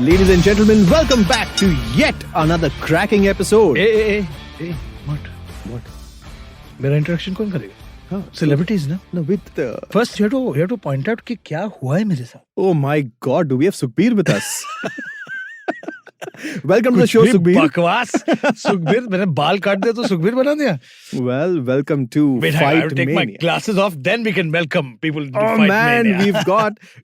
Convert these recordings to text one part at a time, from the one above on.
Ladies and gentlemen, welcome back to yet another cracking episode. What? मेरा introduction कौन करेगा? Celebrities ना? No, with First you have to point out कि क्या हुआ है मेरे साथ. oh my God, do we have Sukhbir with us? Welcome to the show, Sukhbir. बकवास. सुखबीर मैंने बाल काट दिया तो सुखबीर बना दिया. Well, welcome to Wait, I Fight have to take my Mania. glasses off. Then we can welcome people to Oh Fight man, Mania.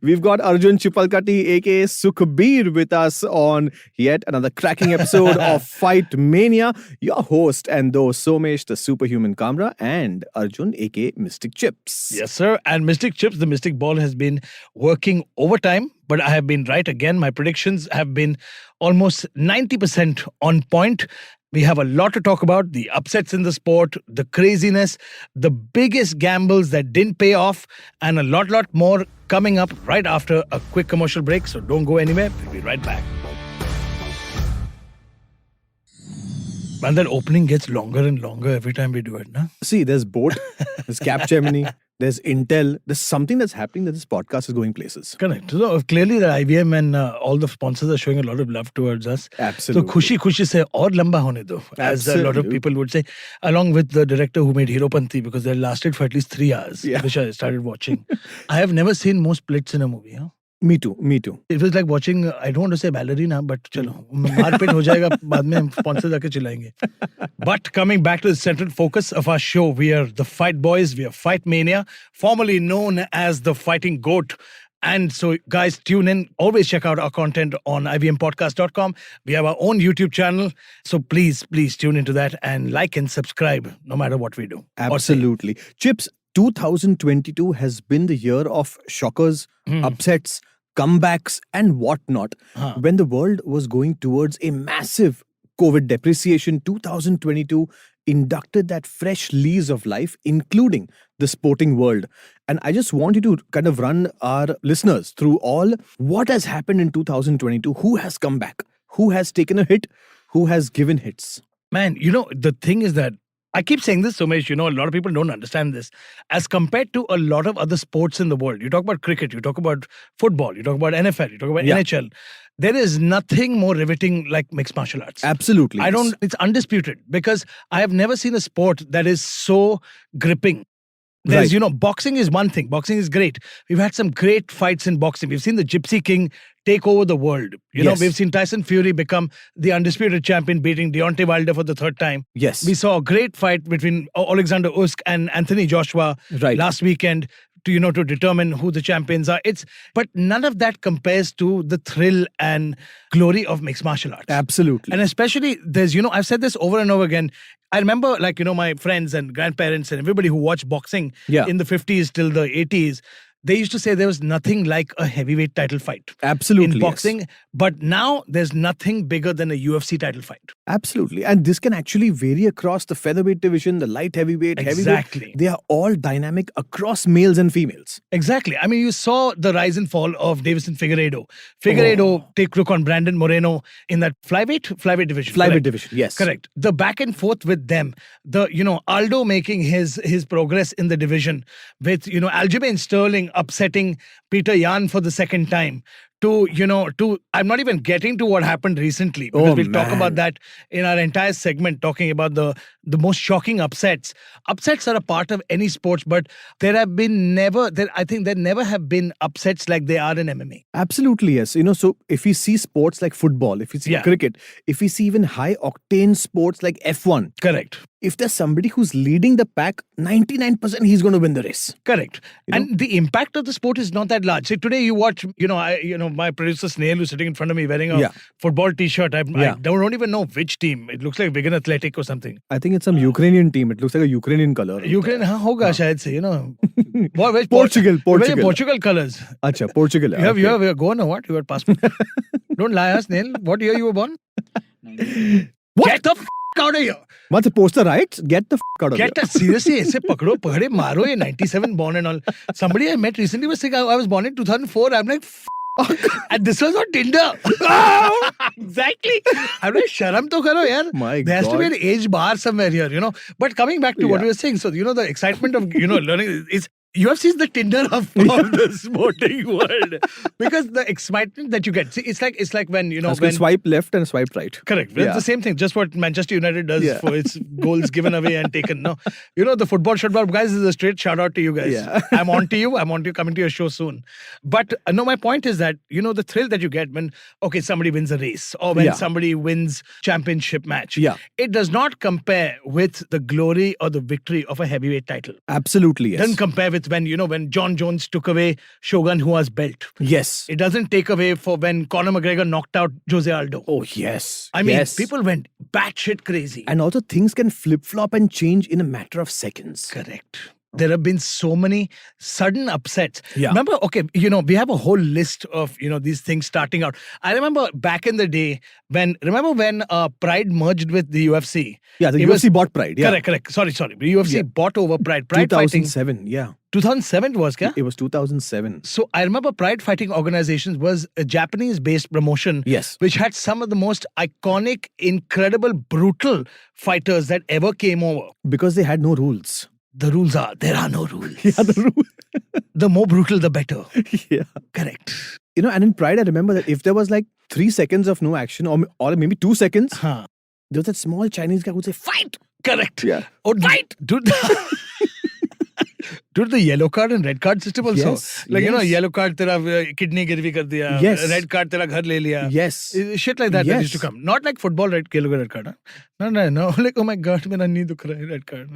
we've got Arjun Chipalkatti, aka Sukhbir, with us on yet another cracking episode of Fight Mania. Your host and those Somesh, the superhuman Kamra, and Arjun, aka Mystic Chips. Yes, sir. And Mystic Chips, the Mystic Ball has been working overtime, but I have been right again. My predictions have been almost 90% on point. We have a lot to talk about, the upsets in the sport, the craziness, the biggest gambles that didn't pay off, and a lot more coming up right after a quick commercial break. So don't go anywhere. We'll be right back. And that opening gets longer and longer every time we do it, na? See, there's Boat, there's Capgemini, there's Intel. There's something that's happening that this podcast is going places. Correct. So clearly the IBM and all the sponsors are showing a lot of love towards us. Absolutely. So khushi se aur lamba hone do, as a lot of people would say, along with the director who made Heropanti, because they lasted for at least 3 hours, which I started watching. I have never seen more splits in a movie. Huh? Me too. It was like watching, I don't want to say ballerina, but chalo, maarpit ho jayega, baad mein hum sponsor jaake chilayenge. But coming back to the central focus of our show, we are the Fight Boys, we are Fight Mania, formerly known as the Fighting Goat. And so, guys, tune in. Always check out our content on ivmpodcast.com. We have our own YouTube channel. So please tune into that and like and subscribe no matter what we do. Absolutely. Chips, 2022 has been the year of shockers, upsets, comebacks, and whatnot. When the world was going towards a massive COVID depreciation, 2022 inducted that fresh lease of life, including the sporting world. And I just want you to kind of run our listeners through all what has happened in 2022. Who has come back? Who has taken a hit? Who has given hits? Man, the thing is that I keep saying this, Somesh, a lot of people don't understand this. As compared to a lot of other sports in the world, you talk about cricket, you talk about football, you talk about NFL, you talk about NHL, there is nothing more riveting like mixed martial arts. Absolutely. It's undisputed, because I have never seen a sport that is so gripping. There's, boxing is one thing. Boxing is great. We've had some great fights in boxing. We've seen the Gypsy King take over the world. We've seen Tyson Fury become the undisputed champion, beating Deontay Wilder for the 3rd time. Yes. We saw a great fight between Alexander Usyk and Anthony Joshua last weekend to determine who the champions are. But none of that compares to the thrill and glory of mixed martial arts. Absolutely. And especially there's, I've said this over and over again. I remember my friends and grandparents and everybody who watched boxing in the 50s till the 80s. They used to say there was nothing like a heavyweight title fight. Absolutely. In boxing. Yes. But now there's nothing bigger than a UFC title fight. Absolutely. And this can actually vary across the featherweight division, the light heavyweight, heavyweight. They are all dynamic across males and females. Exactly. I mean, you saw the rise and fall of Davison Figueiredo. Took on Brandon Moreno in that flyweight division. Flyweight division, yes. Correct. The back and forth with them. Aldo making his progress in the division with, Aljamain Sterling upsetting Peter Yan for the 2nd time. I'm not even getting to what happened recently, because we'll talk about that in our entire segment, talking about the most shocking upsets. Upsets are a part of any sports, but there never have been upsets like they are in MMA. Absolutely, yes. So if we see sports like football, if we see cricket, if we see even high octane sports like F1. Correct. If there's somebody who's leading the pack, 99% he's going to win the race. Correct. And the impact of the sport is not that large. See, today you watch, my producer Snail, who's sitting in front of me wearing a football t-shirt. I don't even know which team. It looks like Wigan Athletic or something. I think it's some Ukrainian team. It looks like a Ukrainian color. Ukraine, hoga shayad se, Portugal. Portugal colors. Acha, Portugal. You have gone or what? You have passport. Don't lie, Snail. What year you were born? What? Get the out of here. What's a poster, right? Get the out of here. Seriously, aise pakdo, maro, ye 97 born and all. Somebody I met recently was saying, I was born in 2004. I'm like, and this was on Tinder. Exactly. I'm like, sharam to karo, yaar. There has to be an age bar somewhere here, But coming back to what we were saying, so, the excitement of, learning is UFC is the Tinder of the sporting world because the excitement that you get. See, it's like when when swipe left and swipe right. correct. Yeah. It's the same thing. Just what Manchester United does Yeah. for its goals given away and taken. No, the football shutball guys is a straight shout out to you guys. Yeah. I'm on to you. I'm on to you. Coming to your show soon. But no, my point is that the thrill that you get when somebody wins a race or when Yeah. somebody wins championship match. Yeah. It does not compare with the glory or the victory of a heavyweight title. Absolutely, yes. Doesn't compare with when John Jones took away Shogun Hua's belt. Yes. It doesn't take away for when Conor McGregor knocked out Jose Aldo. Oh, yes. I mean, Yes. people went batshit crazy. And also, things can flip-flop and change in a matter of seconds. Correct. There have been so many sudden upsets. Yeah. Remember, we have a whole list of, these things starting out. I remember back in the day when Pride merged with the UFC. Yeah, the It UFC was- bought Pride. Yeah. Correct. Sorry. The UFC Yeah. bought over Pride. Pride fighting. 2007, yeah. 2007 was, kya? It was 2007. So I remember Pride Fighting Organizations was a Japanese-based promotion, Yes. which had some of the most iconic, incredible, brutal fighters that ever came over. Because they had no rules. The rules are there are no rules. Yeah, the rule. The more brutal, the better. Yeah. Correct. And in Pride, I remember that if there was like 3 seconds of no action or maybe 2 seconds, Huh. there was that small Chinese guy who would say, fight! Correct. Yeah. Oh, fight, dude. Dude, the yellow card and red card system also. Yes, Like, yes. yellow card, tera kidney girvi kar diya. Yes. Red card, tera ghar le liya. Yes. Shit like that Yes. used to come. Not like football, red card. Huh? No. Like, oh my God, mera knee dukh raha hai, red card.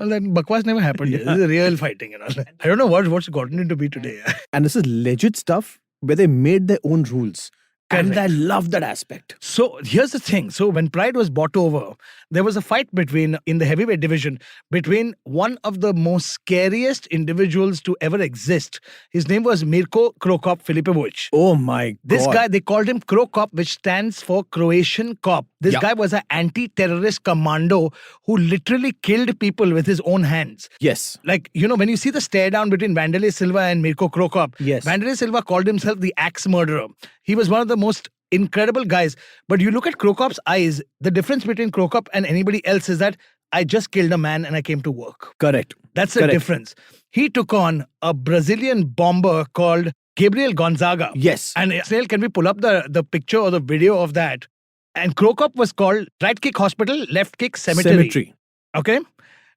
All that bakwas never happened. This is real fighting. I don't know what's gotten into me today. And this is legit stuff where they made their own rules. And Correct. I love that aspect. So here's the thing. So when Pride was bought over, there was a fight in the heavyweight division between one of the most scariest individuals to ever exist. His name was Mirko Crocop Filipovic. Oh my God. This guy, they called him Crocop, which stands for Croatian cop. This Yeah. guy was an anti-terrorist commando who literally killed people with his own hands. Yes. Like, when you see the stare down between Wanderlei Silva and Mirko Crocop, Yes. Wanderlei Silva called himself the axe murderer. He was one of the most incredible guys. But you look at Crocop's eyes, the difference between Crocop and anybody else is that I just killed a man and I came to work. Correct. That's the Correct. difference. He took on a Brazilian bomber called Gabriel Gonzaga. Yes. And Snail, can we pull up the picture or the video of that? And Crocop was called right kick hospital, left kick cemetery. Okay?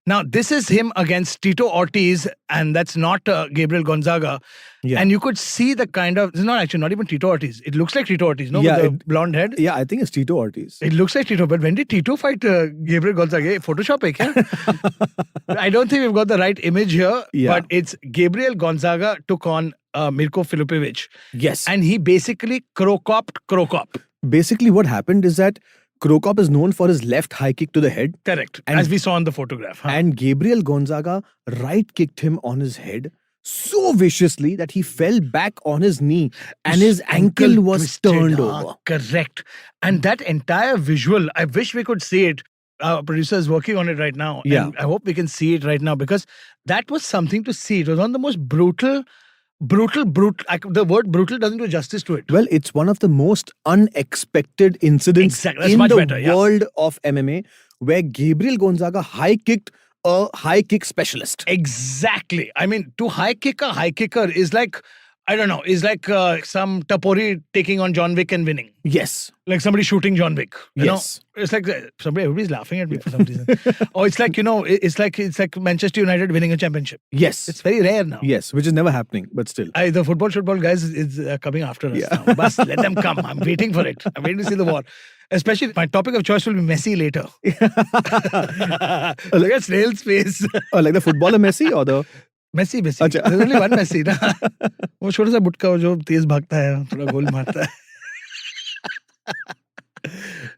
Now, this is him against Tito Ortiz, and that's not Gabriel Gonzaga. Yeah. And you could see the kind of, it's not even Tito Ortiz. It looks like Tito Ortiz, no? Yeah, With the blonde head. Yeah, I think it's Tito Ortiz. It looks like Tito, but when did Tito fight Gabriel Gonzaga? Photoshop hai kya? I don't think we've got the right image here, Yeah. but it's Gabriel Gonzaga took on Mirko Filipovic. Yes. And he basically Crocop. Basically, what happened is that Crocop is known for his left high kick to the head. Correct. And- as we saw in the photograph. Huh? And Gabriel Gonzaga right kicked him on his head so viciously that he fell back on his knee and his ankle was twisted. turned Ah, over. Correct. And that entire visual, I wish we could see it. Our producer is working on it right now. Yeah. And I hope we can see it right now because that was something to see. It was one of the most brutal. The word brutal doesn't do justice to it. Well, it's one of the most unexpected incidents Exactly. That's in much the better, yeah. world of MMA where Gabriel Gonzaga high kicked a high kick specialist. Exactly. I mean, to high kick a high kicker is like, I don't know, is like some Tapori taking on John Wick and winning. Yes. Like somebody shooting John Wick. You Yes. know? It's like everybody's laughing at me for some reason. Or it's like, it's like Manchester United winning a championship. Yes. It's very rare now. Yes, which is never happening, but still. The football guys is coming after us Yeah. now. Bas, let them come. I'm waiting for it. I'm waiting to see the war. Especially my topic of choice will be Messi later. Look at Snail's face. Like the footballer Messi or the... Messi. अच्छा. There's only one Messi ना. वो छोटा सा बुटका जो तेज भागता है, थोड़ा गोल मारता है.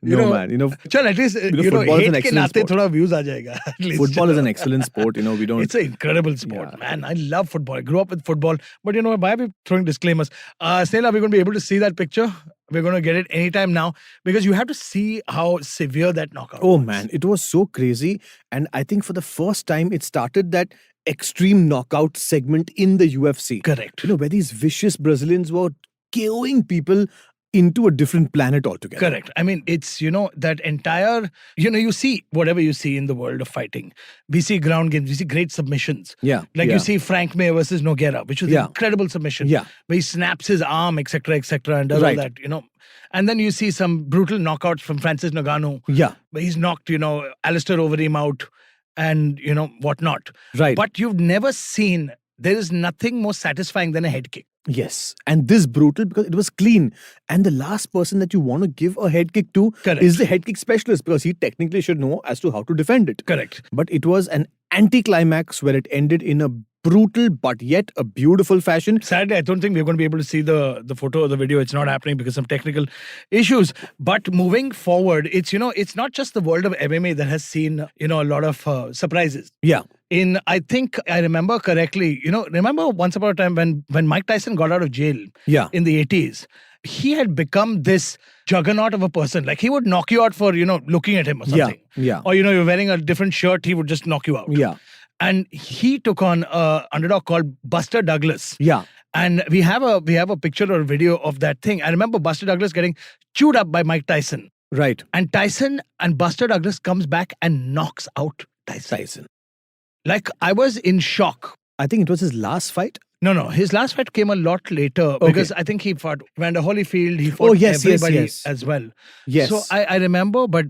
No, man. चल at least football is an hate के excellent नाते sport. थोड़ा views आ जाएगा. At least. Football is an excellent sport. We don't... It's an incredible sport, Yeah. man. I love football. I grew up with football. But why are we throwing disclaimers? Snail, are we going to be able to see that picture? We're going to get it anytime now because you have to see how severe that knockout Oh, was. man. It was so crazy. And I think for the first time, it started that extreme knockout segment in the UFC. Correct. Where these vicious Brazilians were KOing people into a different planet altogether. Correct. I mean, it's, that entire, you see whatever you see in the world of fighting. We see ground games, we see great submissions. Yeah. Like yeah. you see Frank Mir versus Nogueira, which was an Yeah. incredible submission. Yeah. Where he snaps his arm, etc., and does Right. all that, And then you see some brutal knockouts from Francis Ngannou. Yeah. Where he's knocked, Alistair Overeem out and, whatnot. Right. But you've never seen, there is nothing more satisfying than a head kick. Yes. And this brutal because it was clean. And the last person that you want to give a head kick to Correct. is the head kick specialist because he technically should know as to how to defend it. Correct. But it was an anticlimax where it ended in a brutal but yet a beautiful fashion. Sadly, I don't think we're going to be able to see the photo or the video. It's not happening because of some technical issues. But moving forward, it's it's not just the world of MMA that has seen a lot of surprises. Yeah. I think I remember correctly. Remember once upon a time when Mike Tyson got out of jail. Yeah. In the 80s, he had become this juggernaut of a person. Like he would knock you out for looking at him or something. Yeah. Or you're wearing a different shirt, he would just knock you out. Yeah. And he took on an underdog called Buster Douglas. Yeah. And we have a picture or a video of that thing. I remember Buster Douglas getting chewed up by Mike Tyson. Right. And Buster Douglas comes back and knocks out Tyson. Like, I was in shock. I think it was his last fight. No. His last fight came a lot later because I think he fought Evander Holyfield. He fought everybody as well. Yes. So I remember, but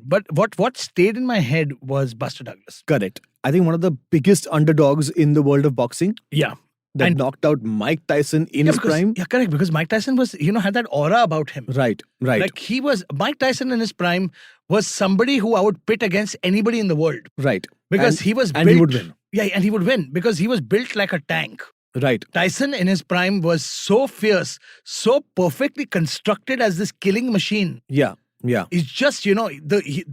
what stayed in my head was Buster Douglas. Correct. I think one of the biggest underdogs in the world of boxing. Yeah. That knocked out Mike Tyson in his prime. Yeah, correct. Because Mike Tyson was, had that aura about him. Right. Like Mike Tyson in his prime was somebody who I would pit against anybody in the world. Right. Because he was built. And he would win. Yeah, and he would win because he was built like a tank. Right. Tyson in his prime was so fierce, so perfectly constructed as this killing machine. Yeah. Yeah. It's just,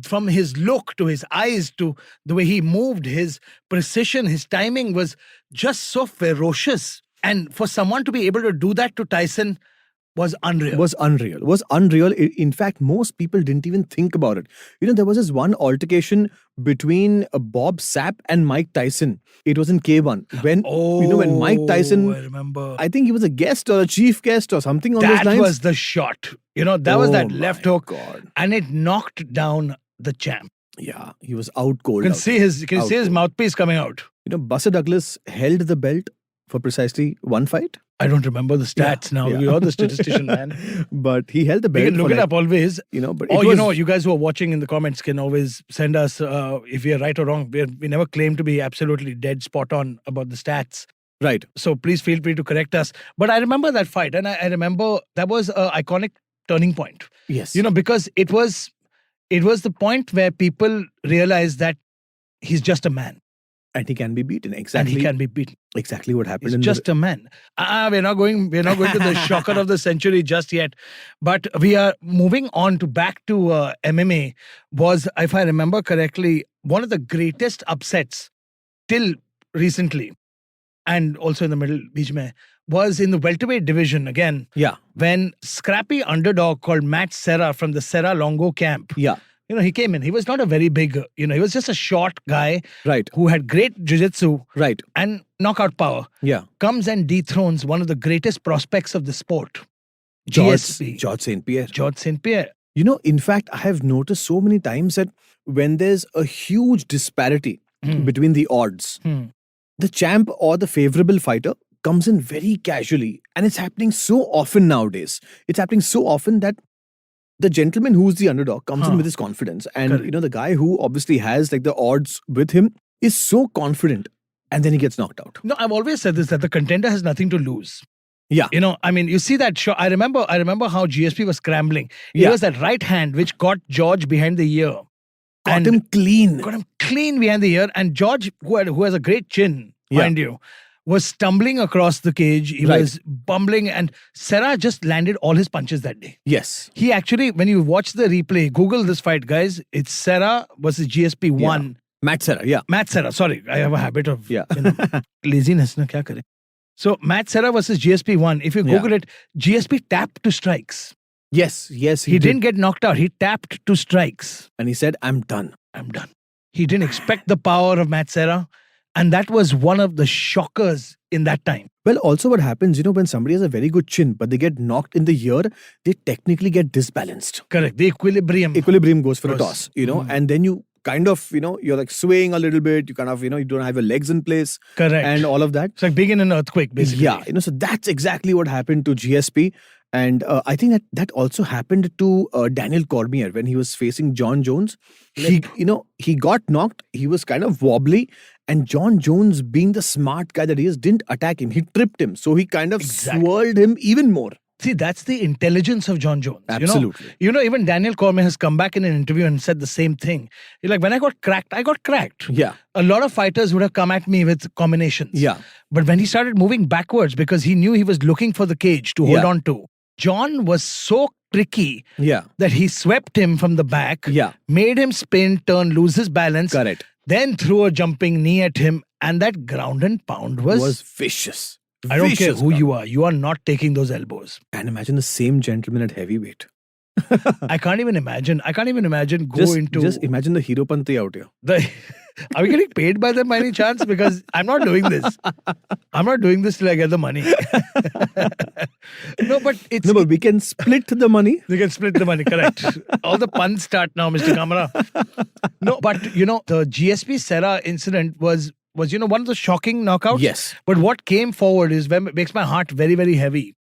from his look to his eyes to the way he moved, his precision, his timing was just so ferocious. And for someone to be able to do that to Tyson was unreal. Was unreal. In fact, most people didn't even think about it. There was this one altercation between Bob Sapp and Mike Tyson. It was in K1 when Mike Tyson, I remember. I think he was a guest or a chief guest or something on those lines. That was the shot. That was that left hook. God. And it knocked down the champ. Yeah, he was out cold. You can see his mouthpiece coming out. Buster Douglas held the belt for precisely one fight. I don't remember the stats now. Yeah. You're the statistician, man. But he held the belt. We can look it up always. But you guys who are watching in the comments can always send us if we are right or wrong. We never claim to be absolutely dead spot on about the stats. Right. So please feel free to correct us. But I remember that fight, and I remember that was an iconic turning point. Yes. Because it was the point where people realized that he's just a man. And he can be beaten. Exactly. And he can be beaten. Exactly what happened. He's just a man. We're not going to the shocker of the century just yet. But we are moving on back to MMA was, if I remember correctly, one of the greatest upsets till recently, and also in the middle, beech mein, was in the welterweight division again. Yeah. When scrappy underdog called Matt Serra from the Serra Longo camp. Yeah. He came in. He was not a very big, he was just a short guy. Right. Who had great jiu-jitsu. Right. And knockout power. Yeah. Comes and dethrones one of the greatest prospects of the sport. George St. Pierre. George St. Pierre. In fact, I have noticed so many times that when there's a huge disparity between the odds, the champ or the favorable fighter comes in very casually. And it's happening so often nowadays. It's happening so often that the gentleman who's the underdog comes in with his confidence. And, Correct. the guy who obviously has like the odds with him is so confident. And then he gets knocked out. No, I've always said this, that the contender has nothing to lose. Yeah. You see that shot. I remember how GSP was scrambling. It was that right hand which got George behind the ear. Got him clean. Got him clean behind the ear. And George, who has a great chin, mind you, was stumbling across the cage. He was bumbling, and Serra just landed all his punches that day. Yes. He actually, when you watch the replay, Google this fight, guys. It's Serra versus GSP 1. Yeah. Matt Serra, Matt Serra, sorry. I have a habit of laziness. Na, kya kare? So, Matt Serra versus GSP 1. If you Google it, GSP tapped to strikes. Yes. He didn't get knocked out. He tapped to strikes. And he said, I'm done. He didn't expect the power of Matt Serra. And that was one of the shockers in that time. Well, also what happens, when somebody has a very good chin, but they get knocked in the ear, they technically get disbalanced. Correct. The equilibrium. Equilibrium goes for a Goes. toss, and then you kind of, you're like swaying a little bit. You kind of, you don't have your legs in place. Correct. And all of that. It's like being in an earthquake, basically. Yeah, so that's exactly what happened to GSP. And I think that also happened to Daniel Cormier when he was facing John Jones. He got knocked. He was kind of wobbly. And John Jones, being the smart guy that he is, didn't attack him. He tripped him. So he kind of swirled him even more. See, that's the intelligence of John Jones. Absolutely. Even Daniel Cormier has come back in an interview and said the same thing. He's like, when I got cracked. Yeah. A lot of fighters would have come at me with combinations. Yeah. But when he started moving backwards, because he knew he was looking for the cage to hold on to, John was so tricky that he swept him from the back, made him spin, turn, lose his balance. Correct. Then threw a jumping knee at him. And that ground and pound was vicious. I don't care who you are. You are not taking those elbows. And imagine the same gentleman at heavyweight. I can't even imagine. Just imagine the Heropanti out here. Are we getting paid by them by any chance? Because I'm not doing this. I'm not doing this till I get the money. but we can split the money. We can split the money, correct. All the puns start now, Mr. Kamara. The GSP Serra incident was one of the shocking knockouts. Yes. But what came forward makes my heart very, very heavy.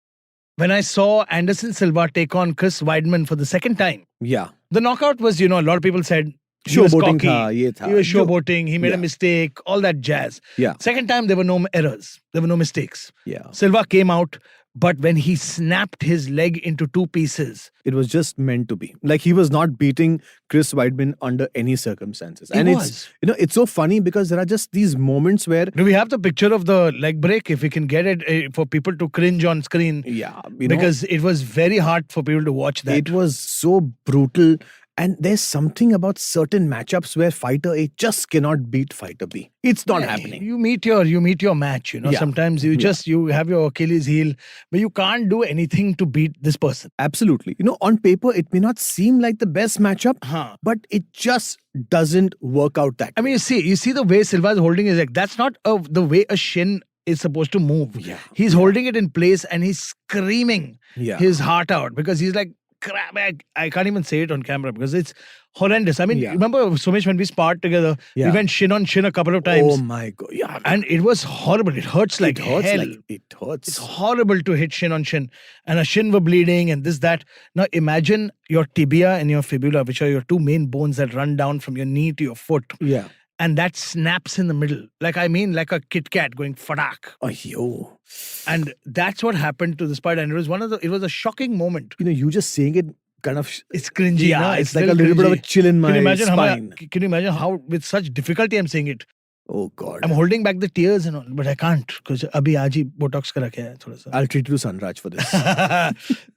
When I saw Anderson Silva take on Chris Weidman for the second time. Yeah. The knockout was, a lot of people said, he was cocky. He was showboating. He made a mistake. All that jazz. Yeah. Second time, there were no errors. There were no mistakes. Yeah. Silva came out, but when he snapped his leg into two pieces, it was just meant to be. Like, he was not beating Chris Weidman under any circumstances. It's so funny because there are just these moments where... Do we have the picture of the leg break? If we can get it for people to cringe on screen. Yeah. Because it was very hard for people to watch that. It was so brutal. And there's something about certain matchups where fighter A just cannot beat fighter B. It's not happening. You meet your match, Sometimes you have your Achilles heel, but you can't do anything to beat this person. Absolutely. On paper, it may not seem like the best matchup, but it just doesn't work out that way. I mean, you see the way Silva is holding his leg. That's not the way a shin is supposed to move. Yeah. He's holding it in place and he's screaming his heart out because he's like, I can't even say it on camera because it's horrendous. I mean, remember, Sumesh, when we sparred together, we went shin on shin a couple of times. Oh my God. Yeah. And it was horrible. It hurts like hell. It hurts. It's horrible to hit shin on shin. And a shin were bleeding and this, that. Now imagine your tibia and your fibula, which are your two main bones that run down from your knee to your foot. Yeah. And that snaps in the middle. Like a Kit Kat going fadak. Oh, yo. And that's what happened to this fight. And it was a shocking moment. You just saying it kind of... It's cringy. Yeah, it's like a little bit of a chill in my spine. Can you imagine how with such difficulty I'm saying it? Oh God. I'm holding back the tears and all, but I can't because abhi aaj hi Botox kara ke hai thoda sa. I'll treat you to Sunraj for this.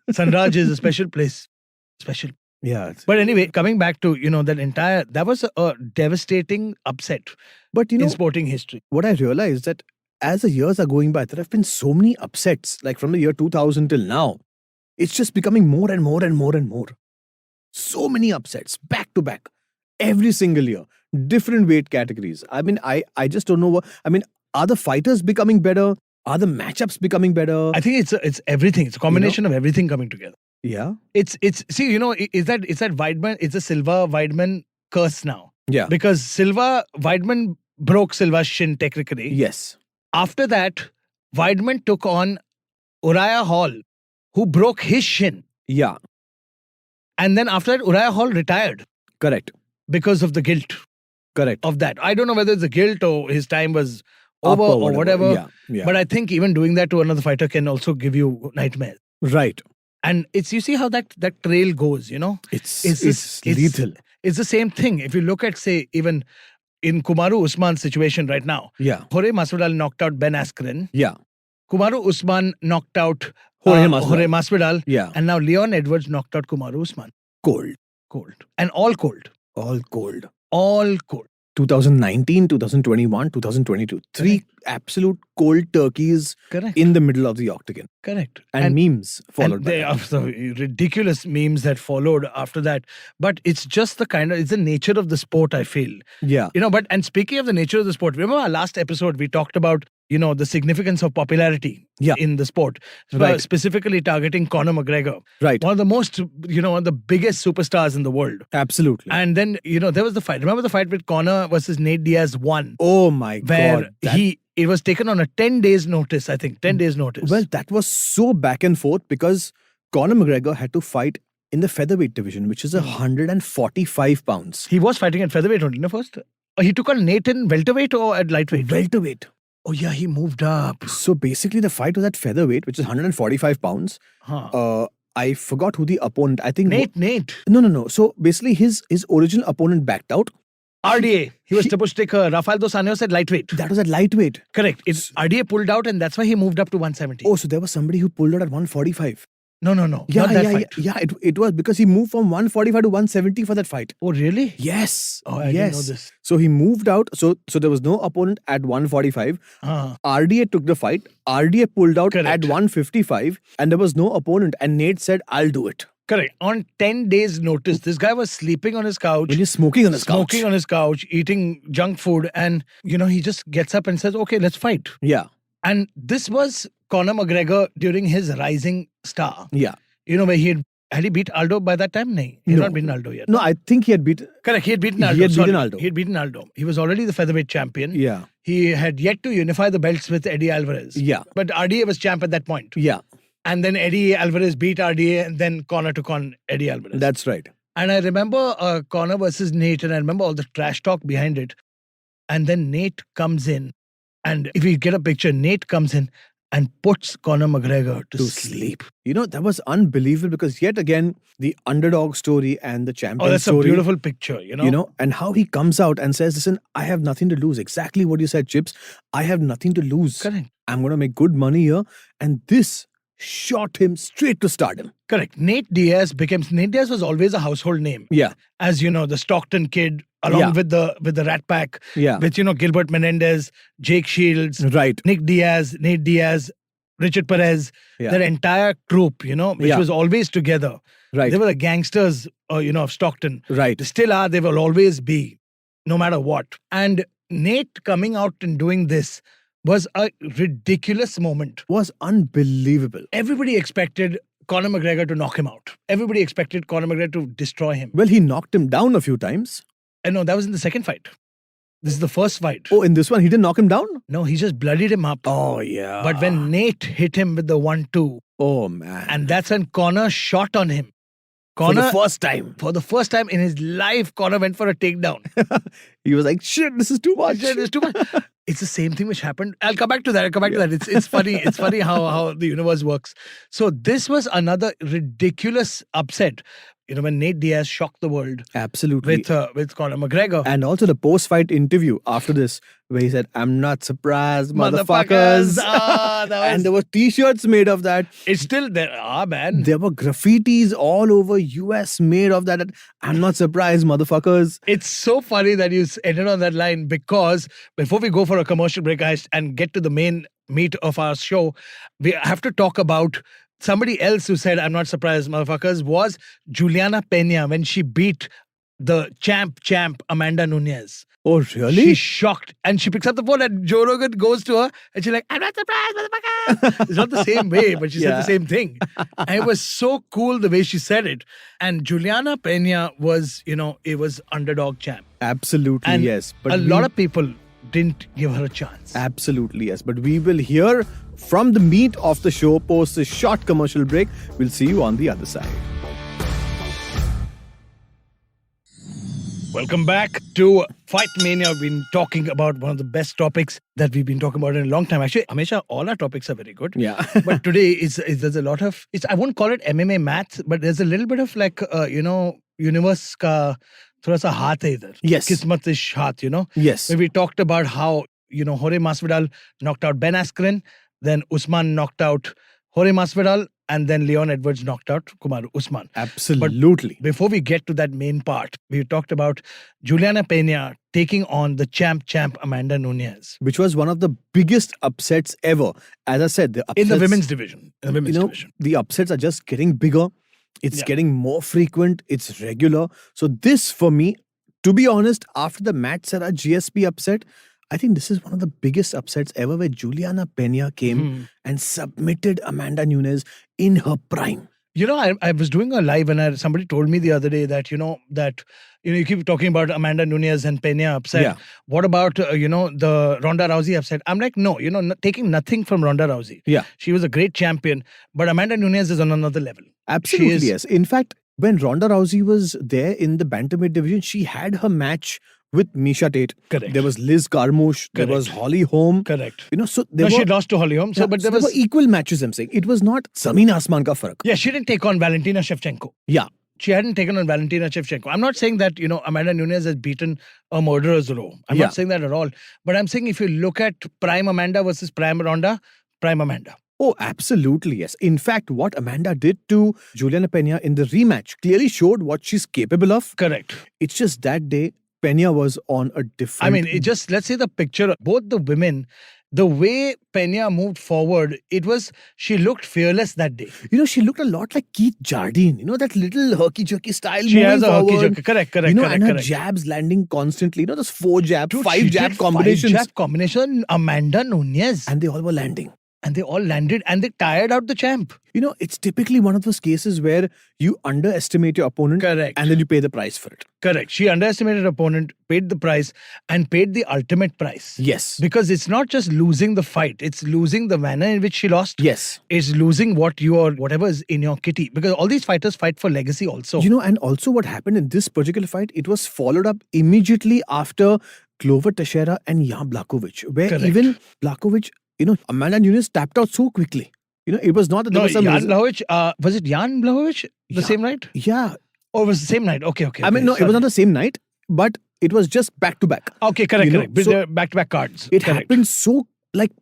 Sunraj is a special place. Special. Yeah. But anyway, coming back to, that was a devastating upset in sporting history. What I realized that as the years are going by, there have been so many upsets, like from the year 2000 till now. It's just becoming more and more and more and more. So many upsets, back to back, every single year, different weight categories. I mean, I just don't know are the fighters becoming better? Are the matchups becoming better? I think it's everything. It's a combination of everything coming together. Yeah. It's that Weidman, it's a Silva Weidman curse now. Yeah. Because Weidman broke Silva's shin technically. Yes. After that, Weidman took on Uriah Hall, who broke his shin. Yeah. And then after that, Uriah Hall retired. Correct. Because of the guilt. Correct. Of that. I don't know whether it's the guilt or his time was over or whatever. Yeah. But I think even doing that to another fighter can also give you nightmares. Right. And you see how that trail goes, It's lethal. It's the same thing. If you look at, say, even in Kamaru Usman's situation right now. Yeah. Jorge Masvidal knocked out Ben Askren. Yeah. Kamaru Usman knocked out Jorge Masvidal. Yeah. And now Leon Edwards knocked out Kamaru Usman. Cold. And all cold. All cold. All cold. 2019, 2021, 2022. Three absolute cold turkeys Correct. in the middle of the octagon. Correct. And memes followed and by there that. are some ridiculous memes that followed after that. But it's just it's the nature of the sport, I feel. Yeah. And speaking of the nature of the sport, remember our last episode, we talked about, the significance of popularity in the sport, Right. specifically targeting Conor McGregor. Right. One of the most, one of the biggest superstars in the world. Absolutely. And then, there was the fight. Remember the fight with Conor versus Nate Diaz 1? Oh my where God. it was taken on a 10 days notice, I think. 10 days notice. Well, that was so back and forth because Conor McGregor had to fight in the featherweight division, which is 145 pounds. He was fighting at featherweight only, no, first? He took on Nate in welterweight or at lightweight? Welterweight. Oh, yeah, he moved up. So basically, the fight was at featherweight, which is 145 pounds. I forgot who the opponent. I think Nate. No. So basically, his original opponent backed out. RDA. He was supposed to take Rafael dos Anjos at lightweight. That was at lightweight. Correct. RDA pulled out, and that's why he moved up to 170. Oh, so there was somebody who pulled out at 145. No. Yeah, not that fight. Yeah. It was because he moved from 145 to 170 for that fight. Oh, really? Yes. Oh, I didn't know this. So he moved out. So there was no opponent at 145. RDA took the fight. RDA pulled out Correct. at 155, and there was no opponent. And Nate said, "I'll do it." Correct. On 10 days notice, this guy was sleeping on his couch. When he's smoking on his couch. Smoking on his couch, eating junk food. And, he just gets up and says, okay, let's fight. Yeah. And this was Conor McGregor during his rising star. Yeah. Where had he beat Aldo by that time? No, he had not beaten Aldo yet. No, I think he had beaten. Correct, he had beaten Aldo. He had beaten Aldo. He had beaten Aldo. He was already the featherweight champion. Yeah. He had yet to unify the belts with Eddie Alvarez. Yeah. But RDA was champ at that point. Yeah. And then Eddie Alvarez beat RDA, and then Conor took on Eddie Alvarez. That's right. And I remember Conor versus Nate, and I remember all the trash talk behind it. And then Nate comes in, and if you get a picture, Nate comes in and puts Conor McGregor to sleep. That was unbelievable because yet again, the underdog story and the champion that's story. a beautiful picture, And how he comes out and says, listen, I have nothing to lose. Exactly what you said, Chips. I have nothing to lose. Correct. I'm going to make good money here. And this shot him straight to stardom. Correct. Nate Diaz was always a household name. Yeah. As the Stockton kid, along with the Rat Pack. Yeah. With Gilbert Menendez, Jake Shields, Right. Nate Diaz, Richard Perez, their entire troupe, which was always together. Right. They were the gangsters, of Stockton. Right. They still are. They will always be, no matter what. And Nate coming out and doing this was a ridiculous moment. Was unbelievable. Everybody expected Conor McGregor to knock him out. Everybody expected Conor McGregor to destroy him. Well, he knocked him down a few times. And no, that was in the second fight. This is the first fight. Oh, in this one, he didn't knock him down? No, he just bloodied him up. Oh, yeah. But when Nate hit him with the 1-2. Oh, man. And that's when Conor shot on him. For the first time. For the first time in his life, Conor went for a takedown. He was like, shit, this is too much. This is too much. It's the same thing which happened. I'll come back to that. It's funny. It's funny how the universe works. So this was another ridiculous upset. When Nate Diaz shocked the world. Absolutely. With Conor McGregor. And also the post-fight interview after this, where he said, I'm not surprised, motherfuckers. And there were t-shirts made of that. It's still there. Man. There were graffitis all over US made of that. I'm not surprised, motherfuckers. It's so funny that you ended on that line because before we go for a commercial break and get to the main meat of our show, we have to talk about somebody else who said, I'm not surprised, motherfuckers, was Juliana Pena when she beat the champ Amanda Nunes. Oh, really? She's shocked. And she picks up the phone and Joe Rogan goes to her and she's like, I'm not surprised, motherfucker. It's not the same way, but she said the same thing. And it was so cool the way she said it. And Juliana Pena was, it was underdog champ. Absolutely, and yes. But a lot of people didn't give her a chance. Absolutely, yes. But we will hear from the meat of the show post a short commercial break. We'll see you on the other side. Welcome back to Fight Mania. We've been talking about one of the best topics that we've been talking about in a long time. Actually, Amesha, all our topics are very good. Yeah. But today there's a lot of, I won't call it MMA math, but there's a little bit of universe ka thoda sa haath hai idhar. Yes. Kismat-ish haath, Yes. Where we talked about how, Jorge Masvidal knocked out Ben Askren, then Usman knocked out Jorge Masvidal, and then Leon Edwards knocked out Kamaru Usman. Absolutely. Before we get to that main part, we talked about Juliana Pena taking on the champ Amanda Nunes. Which was one of the biggest upsets ever. As I said, the upsets, in the women's division. The upsets are just getting bigger. It's getting more frequent. It's regular. So this, for me, to be honest, after the Matt Serra GSP upset, I think this is one of the biggest upsets ever, where Juliana Pena came and submitted Amanda Nunes in her prime. You know, I was doing a live and somebody told me the other day that, you keep talking about Amanda Nunes and Pena upset. Yeah. What about, the Ronda Rousey upset? I'm like, no, taking nothing from Ronda Rousey. Yeah. She was a great champion, but Amanda Nunes is on another level. Absolutely, yes. In fact, when Ronda Rousey was there in the bantamweight division, she had her match with Misha Tate. Correct. There was Liz Carmouche. There was Holly Holm. Correct. So she lost to Holly Holm. But there were equal matches, I'm saying. It was not Zameen Asman ka farak. Yeah, she didn't take on Valentina Shevchenko. Yeah. She hadn't taken on Valentina Shevchenko. I'm not saying that, Amanda Nunes has beaten a murderer's row. I'm not saying that at all. But I'm saying if you look at prime Amanda versus prime Ronda, prime Amanda. Oh, absolutely, yes. In fact, what Amanda did to Juliana Pena in the rematch clearly showed what she's capable of. Correct. It's just that day, Pena was on a different... let's say the picture, both the women, the way Pena moved forward, she looked fearless that day. She looked a lot like Keith Jardine. That little herky-jerky style. She has a herky-jerky. Correct. And her jabs landing constantly. Those 4 jabs, 5 jab combinations. 5 jab combination, Amanda Nunes. And they all were landing. And they all landed and they tired out the champ. It's typically one of those cases where you underestimate your opponent. Correct. And then you pay the price for it. Correct. She underestimated her opponent, paid the price, and paid the ultimate price. Yes. Because it's not just losing the fight, it's losing the manner in which she lost. Yes. It's losing whatever is in your kitty. Because all these fighters fight for legacy also. And also what happened in this particular fight, it was followed up immediately after Glover Teixeira and Jan Blachowicz, where even Blachowicz, Amanda Nunes tapped out so quickly. It was not that there was some... Jan Blachowicz, was it Jan Blachowicz the same night? Yeah. Or was it the same night? Okay. It was not the same night, but it was just back to back. Okay, correct. So back-to-back cards. It happened so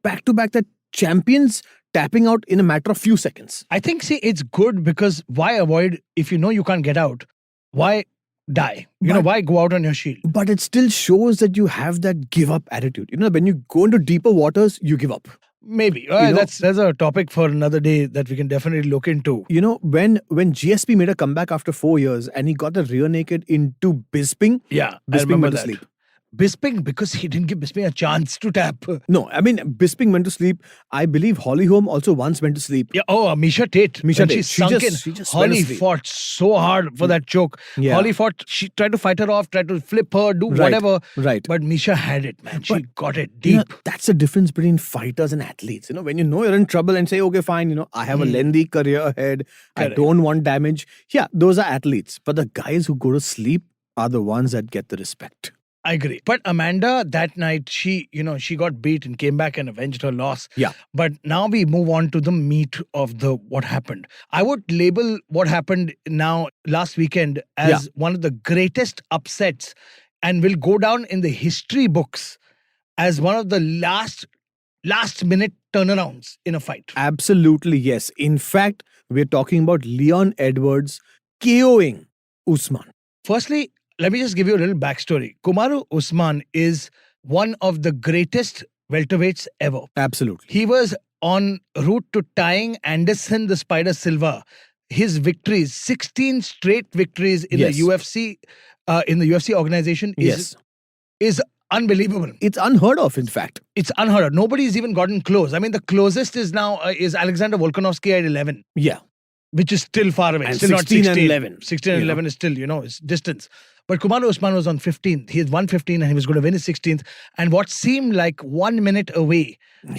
back to back that champions tapping out in a matter of few seconds. I think, it's good because why avoid, if you can't get out, why die? Why go out on your shield? But it still shows that you have that give up attitude. When you go into deeper waters, you give up. Maybe. That's a topic for another day that we can definitely look into. When GSP made a comeback after 4 years and he got the rear naked into Bisping. Yeah, Bisping went to sleep. Bisping, because he didn't give Bisping a chance to tap. No, Bisping went to sleep. I believe Holly Holm also once went to sleep. Yeah. Misha Tate. Misha Tate. She just Holly fought so hard for that choke. Yeah. Holly fought. She tried to fight her off, tried to flip her, do whatever. Right. But Misha had it, man. She got it deep. That's the difference between fighters and athletes. When you're in trouble and say, okay, fine, I have a lengthy career ahead. Correct. I don't want damage. Yeah, those are athletes. But the guys who go to sleep are the ones that get the respect. I agree. But Amanda, that night, she got beat and came back and avenged her loss. Yeah. But now we move on to the meat of what happened. I would label what happened now last weekend as one of the greatest upsets and will go down in the history books as one of the last minute turnarounds in a fight. Absolutely, yes. In fact, we're talking about Leon Edwards KOing Usman. Firstly, let me just give you a little backstory. Kamaru Usman is one of the greatest welterweights ever. Absolutely. He was en route to tying Anderson the Spider Silva. His victories, 16 straight victories in the UFC organization is unbelievable. It's unheard of, in fact. It's unheard of. Nobody's even gotten close. The closest is now is Alexander Volkanovski at 11. Yeah. Which is still far away. And still 16 not 16. and 11. 16 and 11 is still, it's distance. But Kamaru Usman was on 15th. He had won 15 and he was going to win his 16th. And what seemed like 1 minute away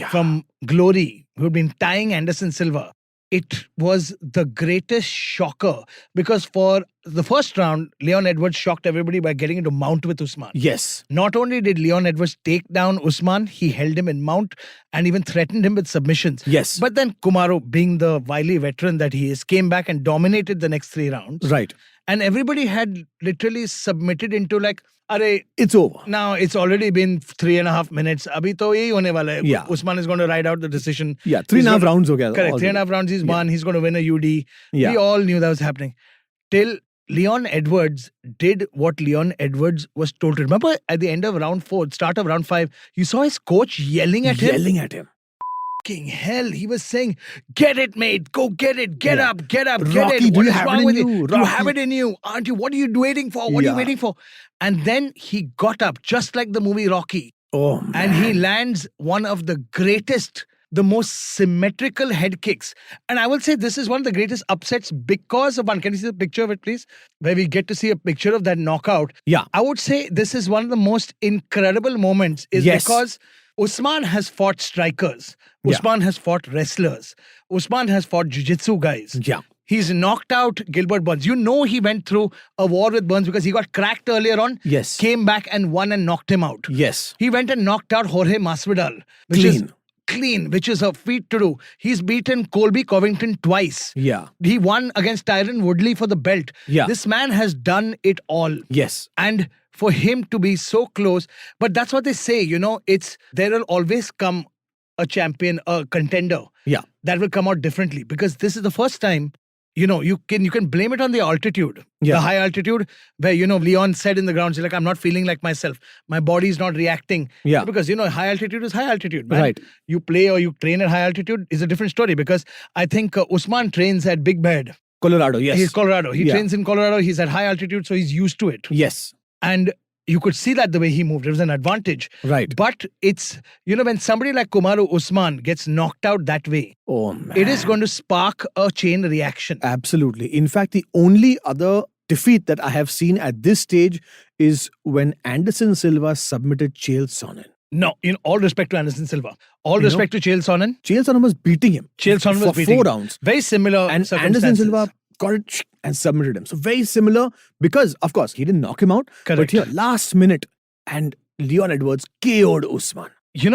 from glory, who had been tying Anderson Silva, it was the greatest shocker because for the first round, Leon Edwards shocked everybody by getting into mount with Usman. Yes. Not only did Leon Edwards take down Usman, he held him in mount and even threatened him with submissions. Yes. But then Kamaru, being the wily veteran that he is, came back and dominated the next 3 rounds. Right. and everybody had literally submitted into like, "Arey, It's over. now it's already been 3.5 minutes. Abhi to yahi hone wala hai. Yeah. Usman is going to ride out the decision. Yeah, He's 3.5 gonna- rounds ho gaya. Correct. already. 3.5 rounds he's Yeah. won. He's going to win a UD. Yeah. We all knew that was happening. Till Leon Edwards did what Leon Edwards was told to. Remember at the end of round 4, start of round 5, you saw his coach yelling at him. Yelling at him. Fucking hell, he was saying, "Get it, mate. Go get it. Get Yeah. up. Get up. Rocky, Get it. do What you is have it wrong in with you? you? You Rocky." have it in you, aren't you? What are you waiting for? What are you Yeah. waiting for?" And then he got up, just like the movie Rocky, Oh, man. and he lands one of the greatest, the most symmetrical head kicks. And I will say this is one of the greatest upsets because of one. Can you see the picture of it, please? Where we get to see a picture of that knockout. Yeah. I would say this is one of the most incredible moments is Yes. because Usman has fought strikers. Yeah. Usman has fought wrestlers. Usman has fought jiu-jitsu guys. Yeah. He's knocked out Gilbert Burns. You know he went through a war with Burns because he got cracked earlier on. Yes. Came back and won and knocked him out. Yes. He went and knocked out Jorge Masvidal. Which is clean, which is a feat to do. He's beaten Colby Covington twice. Yeah. He won against Tyron Woodley for the belt. Yeah. This man has done it all. Yes. And for him to be so close, but that's what they say, there will always come a champion, a contender Yeah. that will come out differently because this is the first time, you can blame it on the altitude, Yeah. the high altitude where, Leon said in the ground, he's like, I'm not feeling like myself. My body is not reacting. Yeah. Because, high altitude is high altitude, man. Right. You play or you train at high altitude is a different story because I think Usman trains at Big Bed. Colorado. Yes. He's Colorado. He Yeah. trains in Colorado. He's at high altitude, so he's used to it. Yes. And you could see that the way he moved, it was an advantage. Right. But it's, when somebody like Kamaru Usman gets knocked out that way, Oh, man. it is going to spark a chain reaction. Absolutely. In fact, the only other defeat that I have seen at this stage is when Anderson Silva submitted Chael Sonnen. No, in all respect to Anderson Silva, all You respect to Chael Sonnen. Chael Sonnen was beating him. Chael Sonnen was for beating 4 him. rounds. Very similar And circumstances. Anderson Silva got it and submitted him. So very similar because, of course, he didn't knock him out. But Correct. here, last minute, and Leon Edwards KO'd Usman.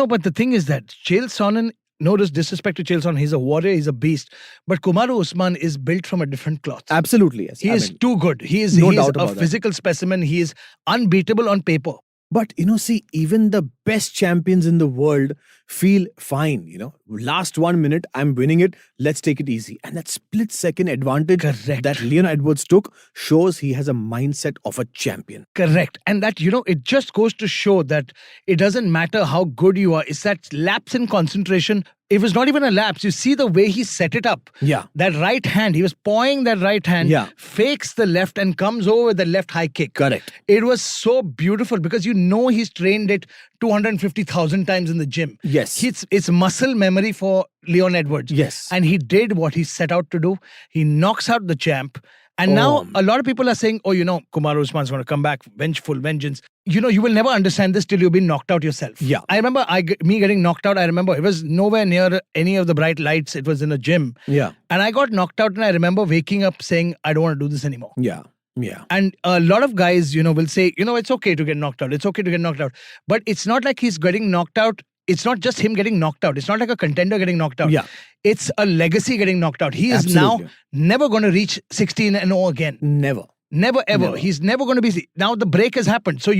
But the thing is that Chael Sonnen, no disrespect to Chael Sonnen, he's a warrior, he's a beast. But Kamaru Usman is built from a different cloth. Absolutely, yes. He is too good. He is no he is doubt a about that. physical specimen. He is unbeatable on paper. But, see, even the best champions in the world feel fine, Last 1 minute, I'm winning it. Let's take it easy. And that split second advantage Correct. that Leon Edwards took shows he has a mindset of a champion. Correct. And that, it just goes to show that it doesn't matter how good you are. It's that lapse in concentration. It was not even a lapse. You see the way he set it up. Yeah. That right hand, he was pawing that right hand, Yeah. fakes the left and comes over with the left high kick. Correct. It was so beautiful because he's trained it 250,000 times in the gym. Yes. It's muscle memory for Leon Edwards. Yes. And he did what he set out to do. He knocks out the champ. And now a lot of people are saying, Kamaru Usman's going to come back, vengeful, vengeance. You will never understand this till you've been knocked out yourself. Yeah. I remember me getting knocked out. I remember it was nowhere near any of the bright lights. It was in a gym. Yeah. And I got knocked out and I remember waking up saying, I don't want to do this anymore. Yeah. Yeah. And a lot of guys, will say, it's okay to get knocked out. It's okay to get knocked out. But it's not like he's getting knocked out. It's not just him getting knocked out. It's not like a contender getting knocked out. Yeah. It's a legacy getting knocked out. He is now Absolutely. never going to reach 16-0 again. Never. Never ever. Never. He's never going to be. Now the break has happened. So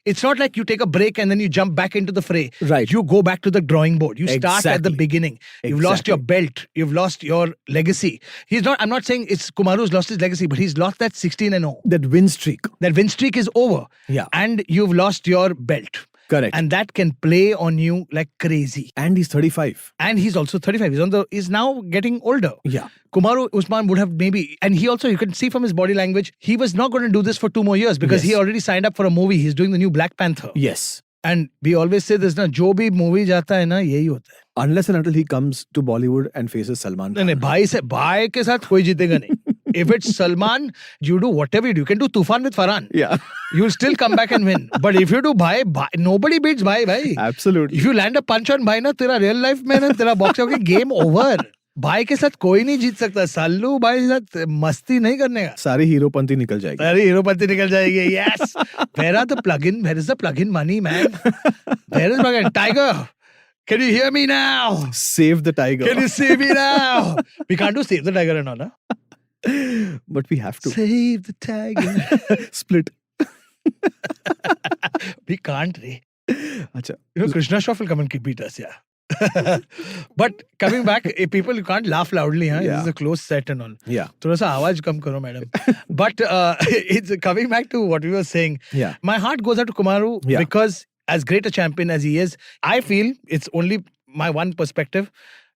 it's not like you take a break and then you jump back into the fray. Right. You go back to the drawing board. You start at the Exactly. beginning. You've lost your belt. You've lost your legacy. I'm not saying it's Kumaru's lost his legacy, but he's lost that 16-0. That win streak. That win streak is over. Yeah. And you've lost your belt. Correct. And that can play on you like crazy. And he's 35. And he's also 35. He's now getting older. Yeah. Kamaru Usman would have maybe, and he also, you can see from his body language, he was not going to do this for 2 more years because Yes. he already signed up for a movie. He's doing the new Black Panther. Yes. And we always say this, jo bhi movie jata hai na, yehi hota hai. Unless and until he comes to Bollywood and faces Salman Khan. नहीं भाई के साथ कोई जीतेगा नहीं. If it's Salman, you do whatever you do. You can do Tufan with Farhan. Yeah. You'll still come back and win. But if you do Bhai, nobody beats Bhai. Absolutely. If you land a punch on Bhai na, tera real life में ना तेरा box okay, game over. भाई के साथ कोई नहीं जीत सकता. सल्लू भाई के साथ मस्ती नहीं करने का. सारी हीरोपंती निकल जाएगी. अरे हीरोपंती निकल जाएगी. Yes. Where are the plug-in? Where is the plug-in money, man? Where is plug-in? Tiger, can you hear me now? Save the tiger. Can you save me now? We can't do save the tiger and all, huh? But we have to. Save the tiger. Split. We can't, Ray. Acha. Krishna Shroff will come and beat us, yeah. But coming back, people, you can't laugh loudly, huh? Yeah. This is a close set and all. Yeah. Thoda sa awaaz kam karo, madam. But it's coming back to what we were saying. Yeah. My heart goes out to Kumaru Yeah. because as great a champion as he is, I feel it's only my one perspective.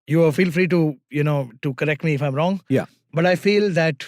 You feel free to, to correct me if I'm wrong. Yeah. But I feel that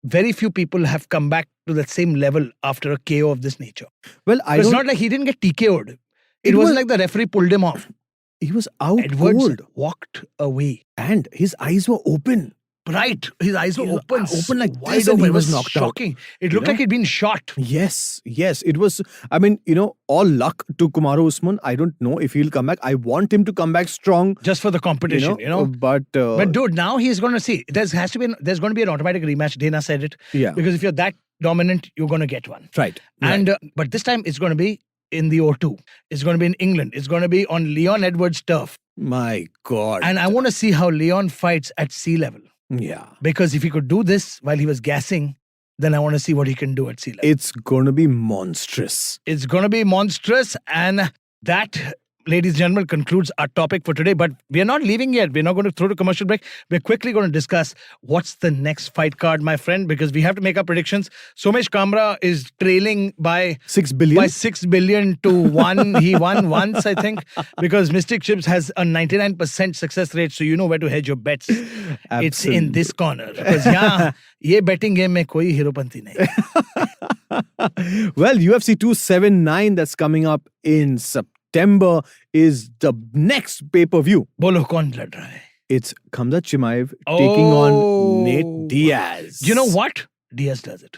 very few people have come back to that same level after a KO of this nature. Well, It's not like he didn't get TKO'd. It wasn't like the referee pulled him off. He was out Edwards cold. walked away. And his eyes were open. Right. His eyes were open. Open like wide this, and open. he It was knocked shocking. out. It looked like he'd been shot. Yes. It was, I mean, all luck to Kamaru Usman. I don't know if he'll come back. I want him to come back strong. Just for the competition, But dude, now he's going to see. There's going to be an automatic rematch. Dana said it. Yeah. Because if you're that dominant, you're going to get one. Right. And but this time it's going to be in the O2. It's going to be in England. It's going to be on Leon Edwards' turf. My God. And I want to see how Leon fights at sea level. Yeah. Because if he could do this while he was gassing, then I want to see what he can do at sea level. It's going to be monstrous. It's going to be monstrous. And that, ladies and gentlemen, concludes our topic for today. But we are not leaving yet. We're not going to throw to commercial break. We're quickly going to discuss what's the next fight card, my friend, because we have to make our predictions. Somesh Kamra is trailing by 6 billion. By 6 billion to 1. He won once, I think, because Mystic Chips has a 99% success rate. So you know where to hedge your bets. It's in this corner. Because ye betting game mein koi Heropanti nahi. Well, UFC 279 that's coming up in September is the next pay-per-view. Bolo kaun lad raha hai? It's Khamzat Chimaev taking on Nate Diaz. You know what? Diaz does it.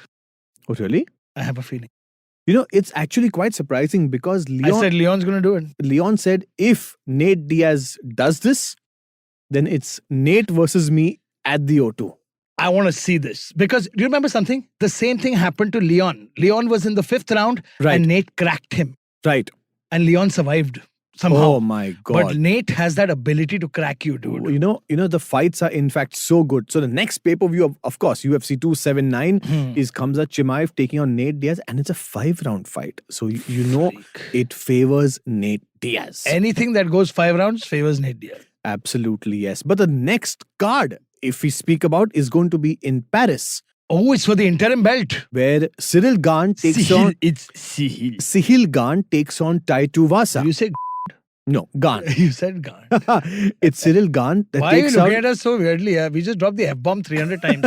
Oh, really? I have a feeling. It's actually quite surprising because I said Leon's going to do it. Leon said if Nate Diaz does this, then it's Nate versus me at the O2. I want to see this. Because, do you remember something? The same thing happened to Leon. Leon was in the 5th round and Nate cracked him. Right. And Leon survived somehow. Oh my God. But Nate has that ability to crack you, dude. The fights are in fact so good. So the next pay-per-view of course, UFC 279 is Khamzat Chimaev taking on Nate Diaz, and it's a 5-round fight. So it favors Nate Diaz. Anything that goes 5 rounds favors Nate Diaz. Absolutely, yes. But the next card, if we speak about, is going to be in Paris. Oh, it's for the interim belt. Where Cyril Gane takes on... It's Sihil. Sihil Gane takes on Tai Tuivasa. You said No, Gane. You said Gane. It's Cyril Gane that Why takes are you out... looking at us so weirdly? We just dropped the F-bomb 300 times.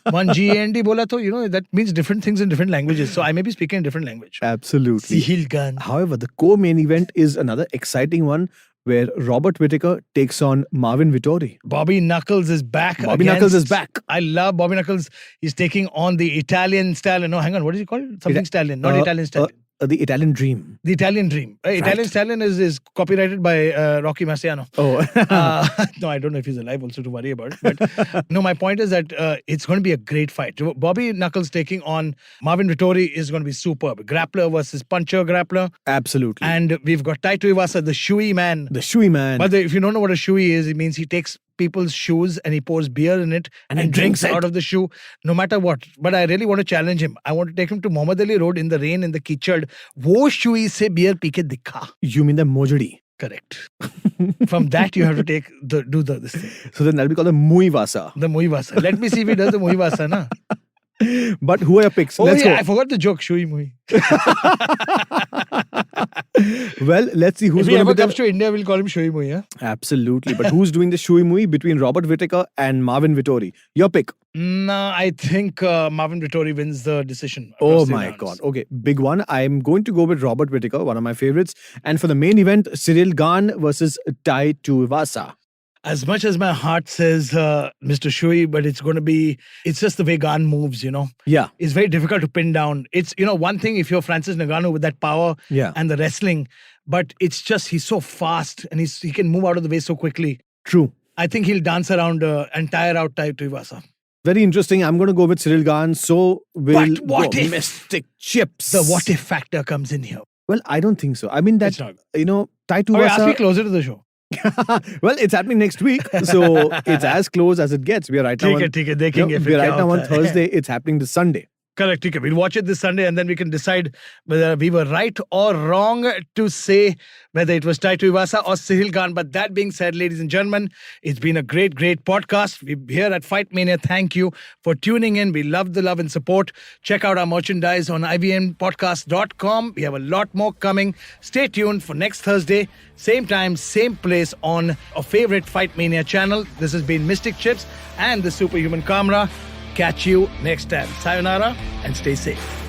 One G-A-N-D bola to, that means different things in different languages. So I may be speaking a different language. Absolutely. Sihil Gane. However, the co-main event is another exciting one where Robert Whittaker takes on Marvin Vittori. Bobby Knuckles is back. Knuckles is back. I love Bobby Knuckles. He's taking on the Italian stallion. No, hang on. What is he called? Something stallion. Not Italian stallion. The Italian Dream. The Italian Dream. Italian Stallion is copyrighted by Rocky Marciano. Oh. No, I don't know if he's alive also to worry about. But no, my point is that it's going to be a great fight. Bobby Knuckles taking on Marvin Vittori is going to be superb. Grappler versus puncher grappler. Absolutely. And we've got Tai Tuivasa, the shoey man. The shoey man. But if you don't know what a shoey is, it means he takes people's shoes and he pours beer in it and drinks out of the shoe, no matter what. But I really want to challenge him. I want to take him to Muhammad Ali Road in the rain, in the kichad. Wo shoey se beer pee ke dikha. You mean the Mojadi? Correct. From that you have to do this thing. So then that'll be called the Muivasa. The Muivasa. Let me see if he does the Muivasa, na. But who are your picks? Let's go. I forgot the joke, Shui Mui. Well, let's see who's if he going ever to be comes to India, we'll call him Shui Mui, yeah? Absolutely. But who's doing the Shui Mui between Robert Whittaker and Marvin Vittori? Your pick. Nah, I think Marvin Vittori wins the decision. Oh my God. Okay, big one. I'm going to go with Robert Whittaker, one of my favorites. And for the main event, Cyril Gane versus Tai Tuivasa. As much as my heart says Mr. Shui, but it's just the way Gane moves, Yeah. It's very difficult to pin down. It's, one thing if you're Francis Ngannou with that power and the wrestling, but it's just, he's so fast and he can move out of the way so quickly. True. I think he'll dance around and tire out Tai Tuivasa. Very interesting. I'm going to go with Cyril Gane. So will But what if Mystic Chips? The what if factor comes in here? Well, I don't think so. I mean that, Tai Okay, Tuivasa... ask me closer to the show. Well, it's happening next week, so it's as close as it gets. We are right now. ठीक है, देखेंगे फिर we are क्या right now on होता है. Thursday. It's happening this Sunday. Correct. Okay. We'll watch it this Sunday and then we can decide whether we were right or wrong to say whether it was Taito Iwasa or Sahil Khan. But that being said, ladies and gentlemen, it's been a great, great podcast. We're here at Fight Mania. Thank you for tuning in. We love the love and support. Check out our merchandise on ivmpodcast.com. We have a lot more coming. Stay tuned for next Thursday. Same time, same place on our favorite Fight Mania channel. This has been Mystic Chips and the Superhuman Kamra. Catch you next time. Sayonara and stay safe.